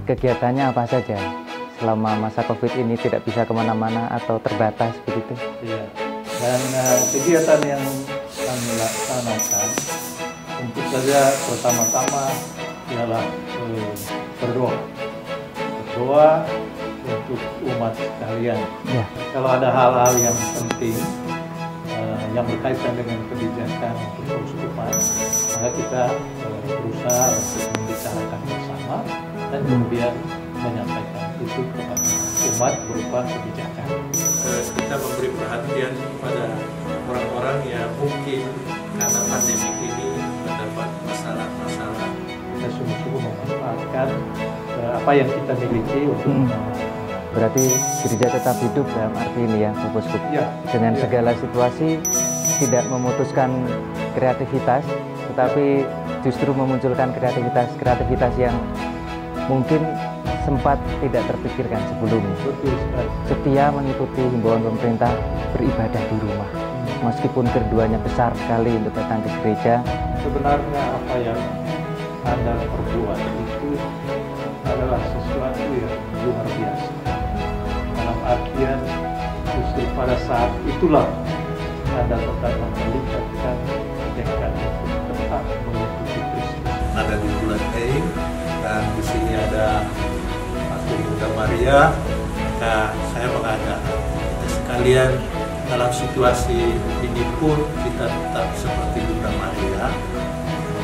kegiatannya apa saja selama masa COVID ini, tidak bisa kemana-mana atau terbatas begitu? Iya. Dan kegiatan yang kami laksanakan tentu saja pertama-tama ialah berdoa untuk umat sekalian. Ya. Kalau ada hal-hal yang penting yang berkaitan dengan kebijakan untuk keuskupan, maka kita berusaha untuk membicarakan bersama dan kemudian menyampaikan itu kepada umat berupa kebijakan. Kita memberi perhatian kepada orang-orang yang mungkin karena pandemi ini mendapat masalah-masalah. Kita sungguh-sungguh memanfaatkan apa yang kita miliki untuk Berarti gereja tetap hidup dalam arti ini ya, Bapak Uskup. Ya, dengan ya. segala situasi tidak memutuskan kreativitas, tetapi justru memunculkan kreativitas yang mungkin sempat tidak terpikirkan sebelumnya. Betul sekali. Setia mengikuti himbauan pemerintah beribadah di rumah, meskipun keduanya besar sekali untuk datang ke gereja. Sebenarnya apa yang Anda perbuat itu adalah sesuatu yang luar biasa. Dalam artian justru pada saat itulah Anda tetap memperlihatkan tekad untuk tetap mengikuti Kristus. Ada di bulan Mei dan di sini ada Pastor Bunda Maria. Nah, saya mengajak kita sekalian dalam situasi ini pun kita tetap seperti Bunda Maria,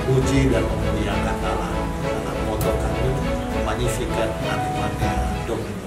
memuji dan memuliakan Allah. Dalam moto kami, Magnificat Animalia Domini.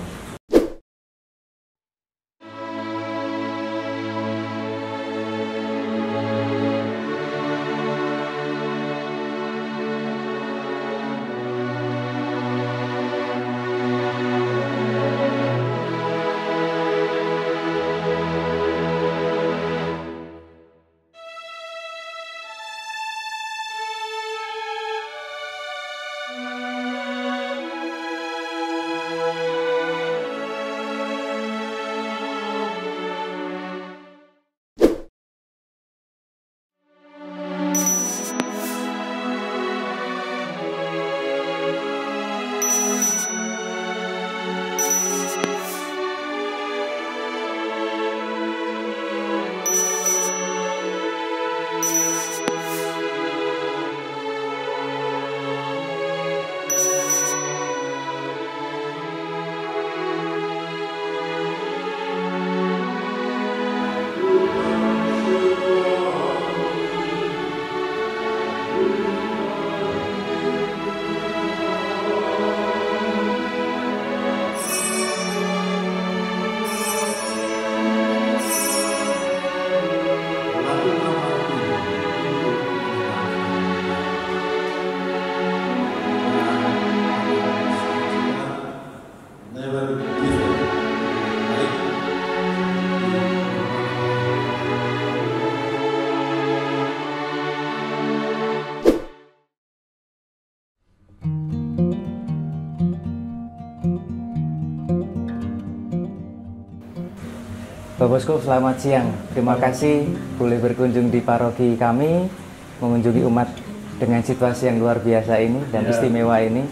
Bapak Uskup, selamat siang. Terima kasih boleh berkunjung di paroki kami, mengunjungi umat dengan situasi yang luar biasa ini dan istimewa ini.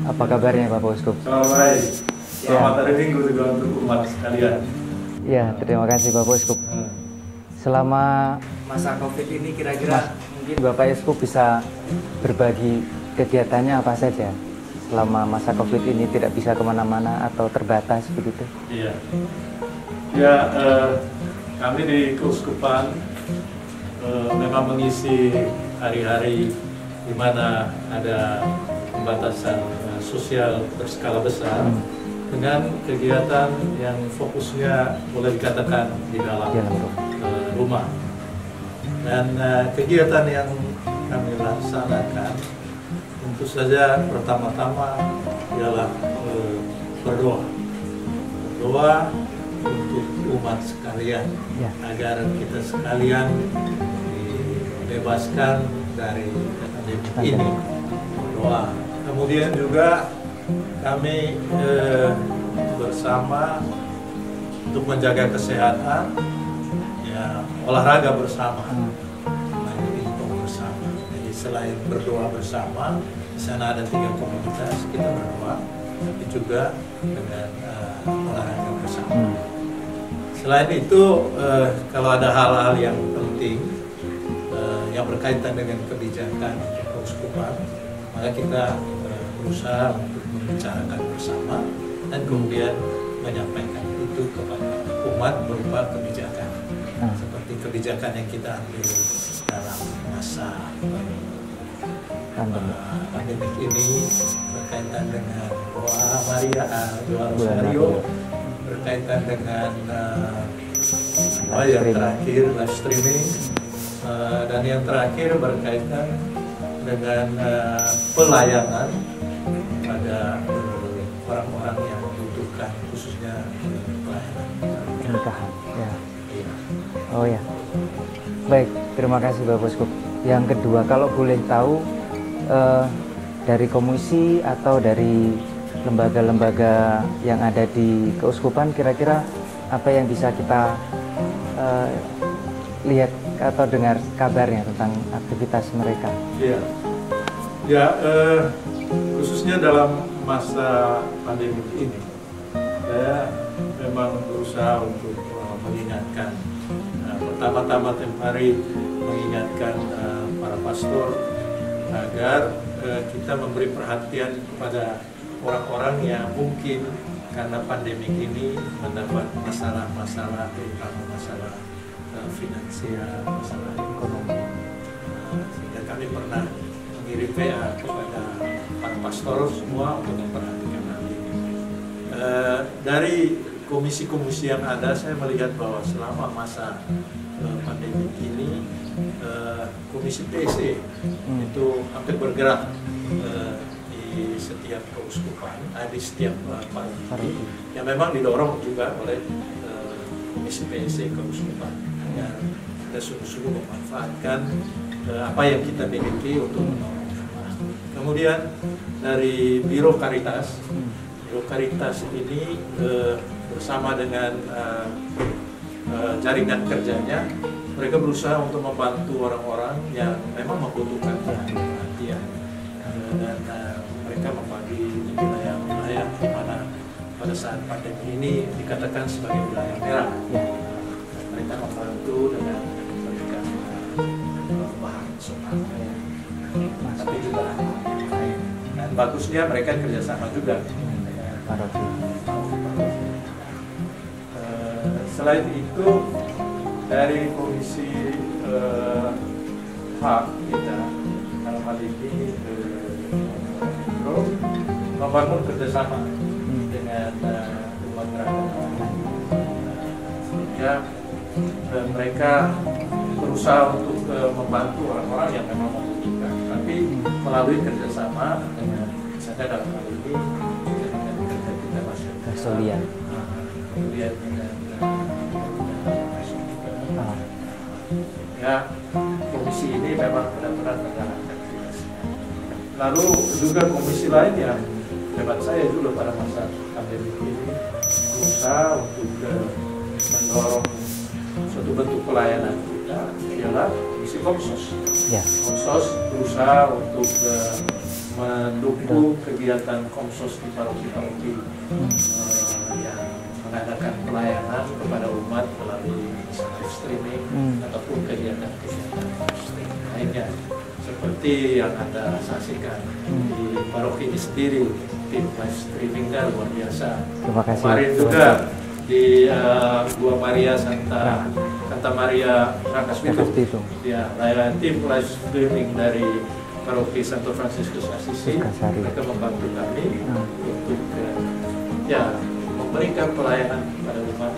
Apa kabarnya Bapak Uskup? Baik. Selamat hari Minggu juga untuk umat sekalian. Ya, terima kasih Bapak Uskup. Selama masa COVID ini kira-kira mungkin Bapak Uskup bisa berbagi kegiatannya apa saja selama masa COVID ini, tidak bisa kemana-mana atau terbatas begitu? Iya. Ya, kami di Keuskupan memang mengisi hari-hari di mana ada pembatasan sosial berskala besar dengan kegiatan yang fokusnya boleh dikatakan di dalam rumah. Dan kegiatan yang kami laksanakan tentu saja pertama-tama ialah berdoa untuk umat sekalian, agar kita sekalian dibebaskan dari pandemi ini. Berdoa. Kemudian juga kami bersama untuk menjaga kesehatan, ya olahraga bersama, main pingpong bersama. Jadi selain berdoa bersama, di sana ada 3 komunitas, kita berdoa, tapi juga dengan olahraga bersama. Selain itu, kalau ada hal-hal yang penting yang berkaitan dengan kebijakan keuskupan, maka kita berusaha untuk membicarakan bersama dan kemudian menyampaikan itu kepada umat berupa kebijakan, seperti kebijakan yang kita ambil dalam masa pandemik ini berkaitan dengan doa Maria, doa Rosario, berkaitan dengan yang terakhir live streaming, dan yang terakhir berkaitan dengan pelayanan pada orang-orang yang membutuhkan, khususnya pelayanan pernikahan. Ya. Oh ya. Baik, terima kasih Bapak Uskup. Yang kedua, kalau boleh tahu dari komisi atau dari lembaga-lembaga yang ada di keuskupan, kira-kira apa yang bisa kita lihat atau dengar kabarnya tentang aktivitas mereka? Ya, khususnya dalam masa pandemi ini, saya memang berusaha untuk mengingatkan, pertama-tama tiap hari mengingatkan para pastor agar kita memberi perhatian kepada orang-orang yang mungkin karena pandemi ini mendapat masalah-masalah, terutama masalah finansial, masalah ekonomi. Sehingga kami pernah mengirim PA kepada para pastor semua untuk memperhatikan hal ini. Dari komisi-komisi yang ada, saya melihat bahwa selama masa pandemi ini, komisi PC itu hampir bergerak di setiap keuskupan, di setiap paroki, yang memang didorong juga oleh komisi PC keuskupan agar kita sungguh-sungguh memanfaatkan apa yang kita miliki untuk menolong. Kemudian dari Biro Caritas ini bersama dengan jaringan kerjanya, mereka berusaha untuk membantu orang-orang yang memang membutuhkan perhatian, dan mereka membagi wilayah-wilayah di mana pada saat pandemi ini dikatakan sebagai wilayah merah. Mereka membantu dengan memberikan bahan sopan, tapi juga dan bagusnya mereka kerjasama juga dengan paroki. Selain itu, dari komisi HAK kita dalam hal ini membangun kerjasama dengan umat beragama, sehingga mereka berusaha untuk membantu orang-orang yang memang membutuhkan, tapi melalui kerjasama dengan, misalnya dalam hal ini dengan kerja kita masyarakat, kemudian dengan ya, komisi ini memang benar-benar menjalankan tugasnya. Lalu juga komisi lain yang hebat saya juga pada masa pandemi ini berusaha untuk mendorong suatu bentuk pelayanan kita, ialah komisi Komsos. Komsos berusaha untuk mendukung kegiatan Komsos di paroki-paroki yang mengadakan pelayanan kepada umat melalui live streaming ataupun kegiatan-kegiatan lainnya, seperti yang Anda saksikan di paroki ini sendiri. Tim live streamingnya luar biasa. Kemarin juga di Gua Maria Santa Maria Rangkas Bitung, ya, tim live streaming dari paroki Santo Fransiskus Assisi, mereka membantu kami untuk memberikan pelayanan kepada umat.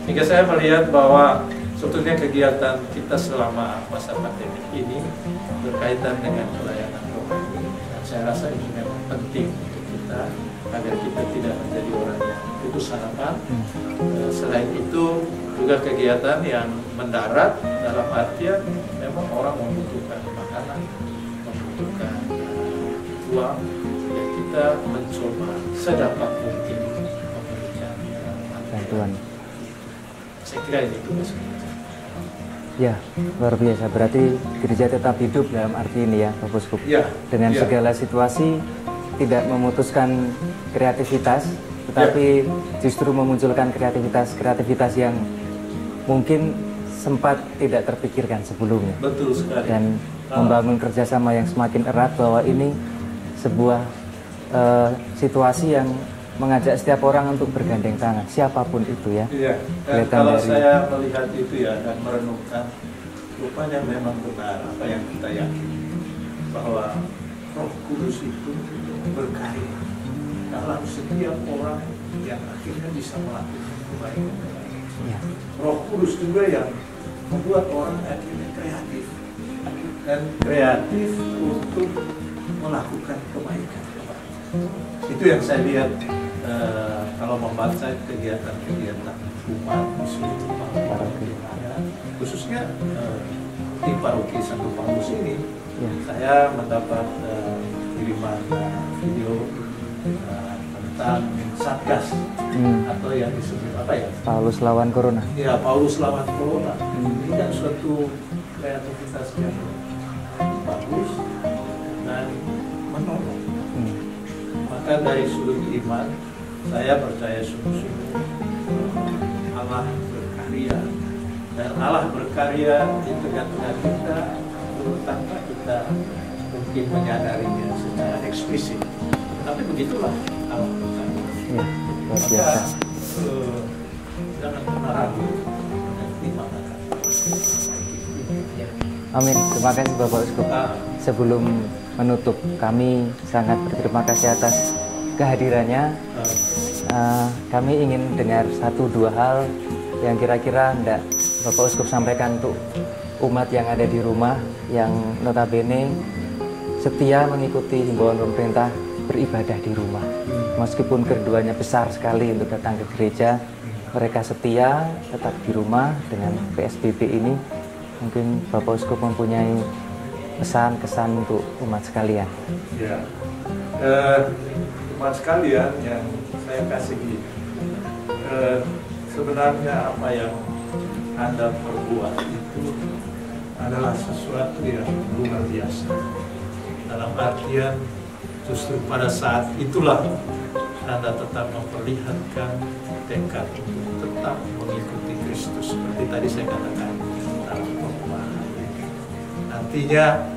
Sehingga saya melihat bahwa sebetulnya kegiatan kita selama masa pandemi ini berkaitan dengan pelayanan rohani, dan saya rasa ini memang penting untuk kita agar kita tidak menjadi orang yang putus harapan. Selain itu juga kegiatan yang mendarat, dalam artian memang orang membutuhkan makanan, membutuhkan uang, ya kita mencoba sedapat mungkin memberikan bantuan. Saya kira ini tugas kita. Ya, luar biasa. Berarti gereja tetap hidup dalam arti ini ya, Bapak Uskup. Ya, Dengan segala situasi tidak memutuskan kreativitas, tetapi justru memunculkan kreativitas yang mungkin sempat tidak terpikirkan sebelumnya. Betul sekali. Dan membangun kerjasama yang semakin erat, bahwa ini sebuah situasi yang mengajak setiap orang untuk bergandeng tangan, siapapun itu ya. Iya, dan kalau saya melihat itu ya dan merenungkan, rupanya memang benar apa yang kita yakini, bahwa Roh Kudus itu berkarya dalam setiap orang yang akhirnya bisa melakukan kebaikan. Ya. Roh Kudus juga yang membuat orang akhirnya kreatif dan kreatif untuk melakukan kebaikan. Itu yang saya lihat kalau membaca kegiatan-kegiatan umat di seluruh paroki, khususnya di paroki Santo Paulus ini, saya mendapat kiriman video tentang Satgas atau yang disebut apa ya? Paulus lawan Corona. Ya, Paulus lawan Corona. Ini kan suatu kreativitas yang bagus dan menolong. Maka dari sudut iman, saya percaya sungguh-sungguh Allah berkarya, dan Allah berkarya di tengah-tengah kita tanpa kita mungkin menyadarinya secara eksplisit. Tapi begitulah Allah berkarya. Ya, luar Maka biasa. jangan pernah ragu dan timbangkan. Amin. Terima kasih Bapak Uskup. Sebelum menutup, kami sangat berterima kasih atas kehadirannya. Kami ingin dengar 1-2 hal yang kira-kira hendak Bapak Uskup sampaikan untuk umat yang ada di rumah, yang notabene setia mengikuti himbauan pemerintah beribadah di rumah. Meskipun keduanya besar sekali untuk datang ke gereja, mereka setia tetap di rumah dengan PSBB ini. Mungkin Bapak Uskup mempunyai pesan-kesan untuk umat sekalian. Ya, umat sekalian yang saya kasihi, sebenarnya apa yang Anda perbuat itu adalah sesuatu yang luar biasa. Dalam artian justru pada saat itulah Anda tetap memperlihatkan tekad untuk tetap mengikuti Kristus. Seperti tadi saya katakan dalam pengumuman. Nantinya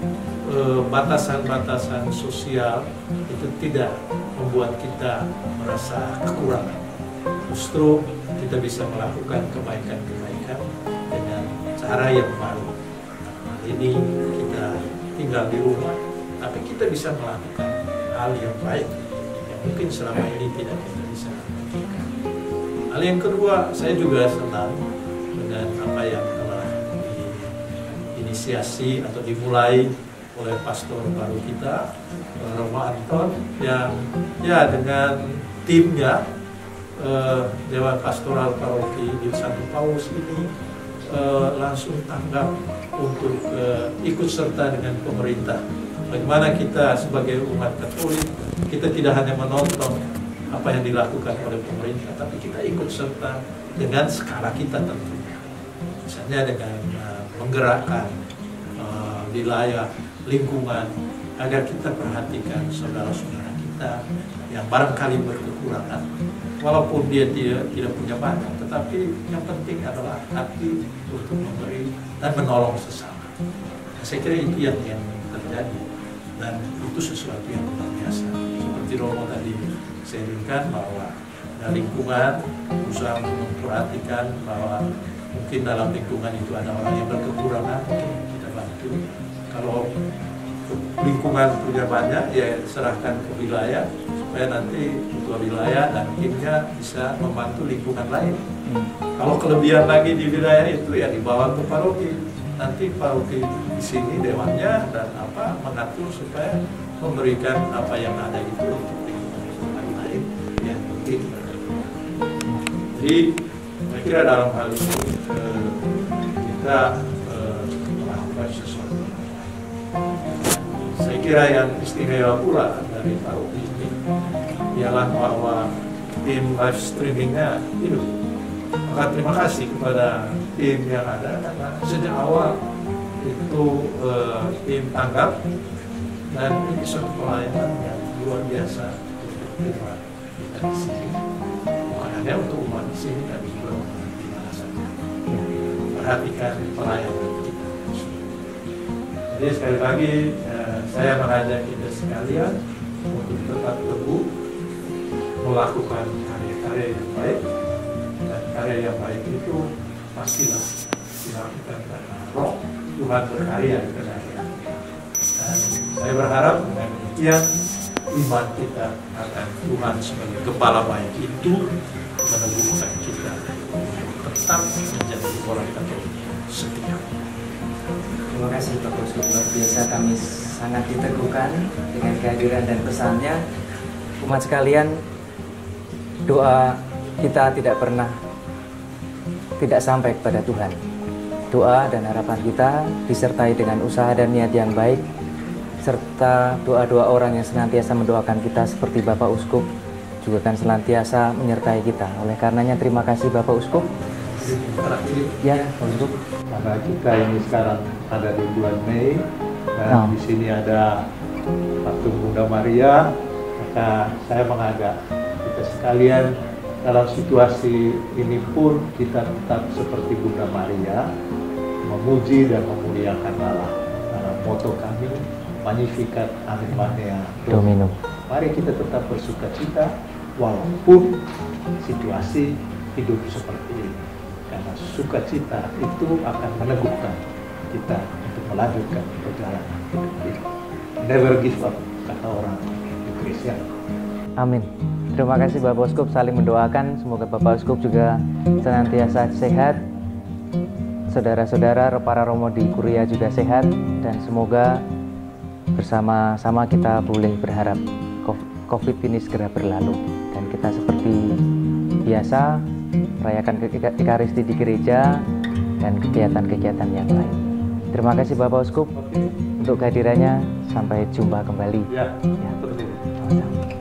batasan-batasan sosial itu tidak membuat kita merasa kekurangan. Justru kita bisa melakukan kebaikan-kebaikan dengan cara yang baru. Ini kita tinggal di rumah, tapi kita bisa melakukan hal yang baik yang mungkin selama ini tidak kita bisa lakukan. Hal yang kedua, saya juga senang dengan apa yang telah diinisiasi atau dimulai oleh pastor baru kita, Romo Anton, yang ya dengan timnya Dewan Pastoral Paroki di Santo Paulus ini langsung tanggap untuk ikut serta dengan pemerintah. Bagaimana kita sebagai umat Katolik, kita tidak hanya menonton apa yang dilakukan oleh pemerintah, tapi kita ikut serta dengan skala kita tentunya. Misalnya dengan menggerakkan wilayah, lingkungan, agar kita perhatikan saudara-saudara kita yang barangkali berkekurangan. Walaupun dia tidak punya banyak, tetapi yang penting adalah hati untuk memberi dan menolong sesama. Saya kira itu yang terjadi, dan itu sesuatu yang luar biasa. Seperti Romo tadi sharingkan bahwa lingkungan berusaha untuk memperhatikan bahwa mungkin dalam lingkungan itu ada orang yang berkekurangan, kita bantu. Kalau lingkungan punya banyak, ya serahkan ke wilayah supaya nanti ketua wilayah dan timnya bisa membantu lingkungan lain. Kalau kelebihan lagi di wilayah itu ya dibawa ke paroki. Nanti paroki di sini dewannya dan mengatur supaya memberikan apa yang ada itu untuk lingkungan lain yang mungkin. Jadi saya kira dalam hal itu kita melakukan sesuatu. Saya kira yang istimewa pula dari paroki ini ialah bahwa tim live streamingnya hidup. Maka terima kasih kepada tim yang ada, karena sejak awal itu tim tanggap, dan ini suatu pelayanan yang luar biasa untuk umat kita di sini. Bukan hanya untuk umat di sini, tapi juga umat di mana saja. Perhatikan pelayanan kita. Jadi sekali lagi saya mengajak kita sekalian untuk tetap teguh melakukan karya-karya yang baik, dan karya yang baik itu pastilah dilakukan karena Roh Tuhan berkarya di tengah kita. Dan saya berharap dengan demikian iman kita akan Tuhan sebagai Gembala baik itu meneguhkan kita untuk tetap menjadi orang Katolik setia. Terima kasih Bapak Uskup, luar biasa, kami sangat diteguhkan dengan kehadiran dan pesannya. Umat sekalian, doa kita tidak sampai kepada Tuhan. Doa dan harapan kita disertai dengan usaha dan niat yang baik, serta doa-doa orang yang senantiasa mendoakan kita seperti Bapak Uskup juga akan senantiasa menyertai kita. Oleh karenanya terima kasih Bapak Uskup. Ya, Bapak Uskup. Karena kita ini sekarang ada di bulan Mei, dan di sini ada patung Bunda Maria, maka saya mengajak kita sekalian dalam situasi ini pun kita tetap seperti Bunda Maria, memuji dan memuliakan Allah. Karena moto kami, Magnificat Amin Mania Domino. Mari kita tetap bersukacita walaupun situasi hidup seperti ini. Karena sukacita itu akan meneguhkan kita untuk melanjutkan perjalanan hidup ini. Never give up, kata orang Indonesia. Amin. Terima kasih Bapak Uskup, saling mendoakan. Semoga Bapak Uskup juga senantiasa sehat. Saudara-saudara para romo di Kuria juga sehat, dan semoga bersama-sama kita boleh berharap COVID ini segera berlalu dan kita seperti biasa merayakan Ekaristi di gereja dan kegiatan-kegiatan yang lain. Terima kasih Bapak Uskup untuk kehadirannya. Sampai jumpa kembali. Ya, Sama-sama.